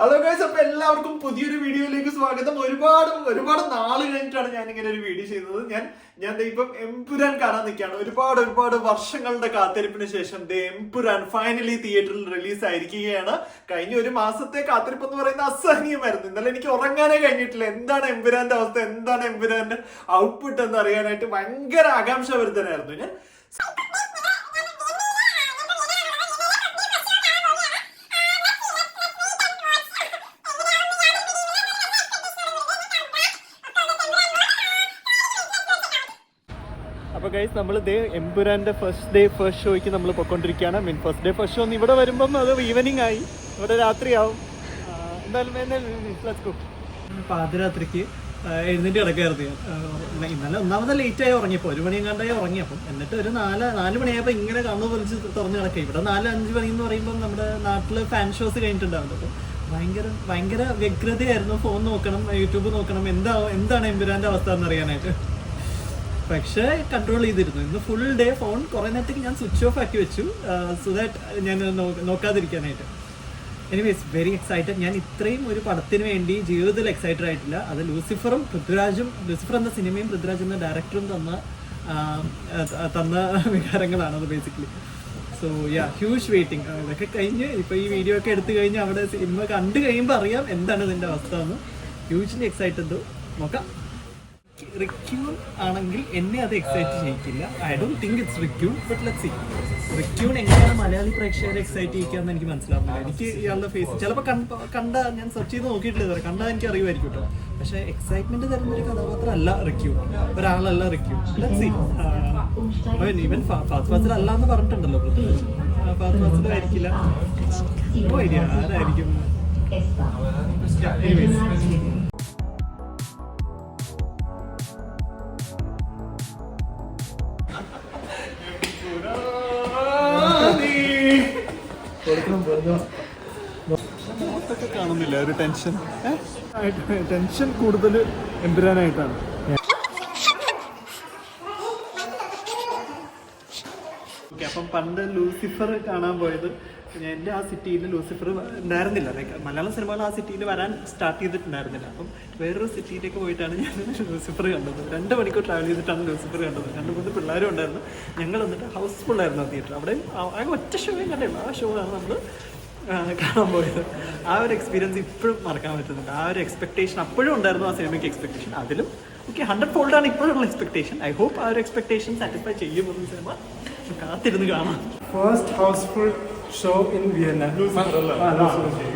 Hello guys, അപ്പൊ എല്ലാവർക്കും പുതിയൊരു വീഡിയോയിലേക്ക് സ്വാഗതം. ഒരുപാട് നാള് കഴിഞ്ഞിട്ടാണ് ഞാൻ ഇങ്ങനെ ഒരു വീഡിയോ ചെയ്യുന്നത്. ഞാൻ ഇപ്പം എംപുരാൻ കാണാൻ നിൽക്കുകയാണ്. ഒരുപാട് വർഷങ്ങളുടെ കാത്തിരിപ്പിന് ശേഷം എംപുരാൻ ഫൈനലി തിയേറ്ററിൽ റിലീസ് ആയിരിക്കുകയാണ്. കഴിഞ്ഞ ഒരു മാസത്തെ കാത്തിരിപ്പ് എന്ന് പറയുന്നത് അസഹനീയമായിരുന്നു. ഇന്നലെ എനിക്ക് ഉറങ്ങാനേ കഴിഞ്ഞിട്ടില്ല. എന്താണ് എംപുരാന്റെ അവസ്ഥ, എന്താണ് എംപുരാന്റെ ഔട്ട്പുട്ട് എന്ന് അറിയാനായിട്ട് ഭയങ്കര ആകാംക്ഷാഭരിതനായിരുന്നു ഞാൻ. അപ്പോൾ ഗൈസ്, നമ്മൾ എംപുരാന്റെ ഫസ്റ്റ് ഷോയ്ക്ക് നമ്മൾ പൊയ്ക്കൊണ്ടിരിക്കുകയാണ്. ഫസ്റ്റ് ഡേ ഫസ്റ്റ് ഷോ ഇവിടെ വരുമ്പം അത് ഈവനിങ് ആയി, ഇവിടെ രാത്രിയാവും. എന്തായാലും പാതിരാത്രിക്ക് എഴുന്നേറ്റ് കിടക്കായിരുന്നു ഞാൻ. ഇന്നലെ ഒന്നാമത് ലേറ്റായി ഉറങ്ങിയപ്പോൾ 1 മണിയെങ്ങാണ്ടായി ഉറങ്ങിയപ്പം. എന്നിട്ട് ഒരു 4 മണിയായപ്പോൾ ഇങ്ങനെ കണ്ണു വലിച്ച് തുറന്ന് കിടക്കുക. ഇവിടെ 4-5 മണി എന്ന് പറയുമ്പോൾ നമ്മുടെ നാട്ടിൽ ഫാൻ ഷോസ് കഴിഞ്ഞിട്ടുണ്ടാവുന്നത്. ഭയങ്കര വ്യഗ്രതയായിരുന്നു. ഫോൺ നോക്കണം, യൂട്യൂബ് നോക്കണം, എന്താണ് എംപുരാന്റെ അവസ്ഥ എന്നറിയാനായിട്ട്. പക്ഷേ കൺട്രോൾ ചെയ്തിരുന്നു. ഇന്ന് ഫുൾ ഡേ ഫോൺ കുറേ നേരത്തേക്ക് ഞാൻ സ്വിച്ച് ഓഫ് ആക്കി വെച്ചു, സോ ദാറ്റ് ഞാൻ നോക്കാതിരിക്കാനായിട്ട്. Anyways, very excited. ഞാൻ ഇത്രയും ഒരു പടത്തിന് വേണ്ടി ജീവിതത്തിൽ എക്സൈറ്റഡ് ആയിട്ടില്ല. അത് ലൂസിഫർ എന്ന സിനിമയും പൃഥ്വിരാജ് എന്ന ഡയറക്ടറും തന്ന വികാരങ്ങളാണ് അത് ബേസിക്കലി. So huge waiting. ഇതൊക്കെ കഴിഞ്ഞ് ഇപ്പോൾ ഈ വീഡിയോ ഒക്കെ എടുത്തു കഴിഞ്ഞ് അവിടെ സിനിമ കണ്ടു കഴിയുമ്പോൾ അറിയാം എന്താണ് ഇതിൻ്റെ അവസ്ഥ എന്ന്. Hugely excited. നോക്കാം. റിക്യൂൺ ആണെങ്കിൽ എന്നെ അത് എക്സൈറ്റ് ചെയ്യിക്കില്ല. ഐ ഡോണ്ട് തിങ്ക് ഇറ്റ്സ് റിക്യൂൺ, ബട്ട് ലെറ്റ്സ് സീ. റിക്യൂൺ എങ്ങനെയാണ് മലയാളി പ്രേക്ഷകരെ എക്സൈറ്റ് ചെയ്യിക്കാന്ന് എനിക്ക് മനസ്സിലാവുന്നില്ല. എനിക്ക് ഇയാളുടെ ഫേസ് ചിലപ്പോൾ ഞാൻ സെർച്ച് ചെയ്ത് നോക്കിയിട്ടില്ല, കണ്ടാൽ എനിക്ക് അറിയുമായിരിക്കും കേട്ടോ. പക്ഷേ എക്സൈറ്റ്മെന്റ് തരുന്ന ഒരു കഥാപാത്രം അല്ല റിക്യൂൺ, ഒരാളല്ല റിക്യൂൺ. Let's see. Even Fahadh Faasil അല്ല എന്ന് പറഞ്ഞിട്ടുണ്ടല്ലോ പൃഥ്വിരാജ്. ഫാസ്റ്റ് ഫാസിലും ആയിരിക്കില്ല. ആരായിരിക്കും? കാണുന്നില്ല ഒരു ടെൻഷൻ കൂടുതൽ എംപുരാനായിട്ടാണ്. ഓക്കെ, അപ്പം പണ്ട് ലൂസിഫർ കാണാൻ പോയത് എൻ്റെ ആ സിറ്റിയിൽ ലൂസിഫർ ഉണ്ടായിരുന്നില്ല. മലയാളം സിനിമകൾ ആ സിറ്റിയിൽ വരാൻ സ്റ്റാർട്ട് ചെയ്തിട്ടുണ്ടായിരുന്നില്ല. അപ്പം വേറൊരു സിറ്റിയിലേക്ക് പോയിട്ടാണ് ഞാൻ ലൂസിഫർ കണ്ടത്. 2 മണിക്കൂർ ട്രാവൽ ചെയ്തിട്ടാണ് ലൂസിഫർ കണ്ടത്. 2-3 പിള്ളേരും ഉണ്ടായിരുന്നു. ഞങ്ങൾ വന്നിട്ട് ഹൗസ്ഫുള്ളായിരുന്നു ആ തിയേറ്റർ. അവിടെ ആകെ ഒറ്റ ഷോയും കണ്ടില്ല. ആ ഷോ ആണ് നമ്മൾ കാണാൻ പോയത്. ആ ഒരു എക്സ്പീരിയൻസ് ഇപ്പോഴും മറക്കാൻ പറ്റുന്നുണ്ട്. ആ ഒരു എക്സ്പെക്ടേഷൻ അപ്പോഴും ഉണ്ടായിരുന്നു ആ സിനിമയ്ക്ക് എക്സ്പെക്ടേഷൻ. അതിലും ഓക്കെ 100 ഫോൾഡാണ് ഇപ്പോഴുള്ള എക്സ്പെക്ടേഷൻ. ഐ ഹോപ്പ് ആ ഒരു എക്സ്പെക്ടേഷൻ സാറ്റിസ്ഫൈ ചെയ്യുമെന്ന് സിനിമ കാത്തിരുന്ന് കാണാം. First housefull show in Vienna.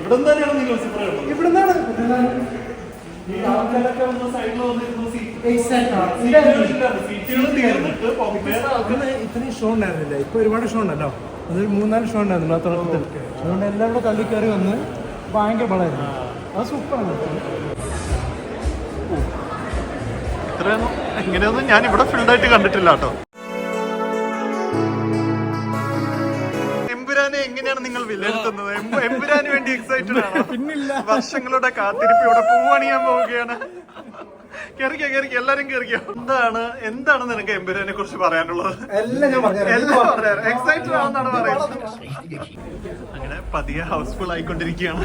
ഇവിടെ തന്നെയാണ് നീ ലൂസിഫർ കണ്ടത്? ഇവിടുന്നാണ് ഇത്രയും ഷോ ഉണ്ടായിരുന്നില്ല. ഇപ്പൊ ഒരുപാട് ഷോ ഉണ്ടല്ലോ. അതൊരു 3-4 ഷോ ഉണ്ടായിരുന്നല്ലോ ആ തുടക്കത്തിൽ. അതുകൊണ്ട് എല്ലാം കൂടെ തള്ളി കയറി വന്ന് ഭയങ്കര പടമായിരുന്നു. അത് സൂപ്പറാണ്. ഇത്രയൊന്നും എങ്ങനെയൊന്നും ഞാൻ ഇവിടെ ഫിൽഡായിട്ട് കണ്ടിട്ടില്ല കേട്ടോ. എംപുരാനെ എങ്ങനെയാണ് നിങ്ങൾ വിലയിരുത്തുന്നത്? എംപുരാന് വേണ്ടി എക്സൈറ്റഡ് ആണോ? പിന്നില്ല. വർഷങ്ങളുടെ കാത്തിരിപ്പ് ഇവിടെ പൂവണിയാൻ പോവുകയാണ്. കേറിക്കോ എല്ലാരും കേറിക്കോ. എന്താണ് നിനക്ക് എംപുരാനെ കുറിച്ച് പറയാനുള്ളത്? എല്ലാം പറയാം. എക്സൈറ്റഡ് ആണെന്നാണ് പറയുന്നത്. അങ്ങനെ പതിയെ ഹൗസ്ഫുൾ ആയിക്കൊണ്ടിരിക്കുകയാണ്.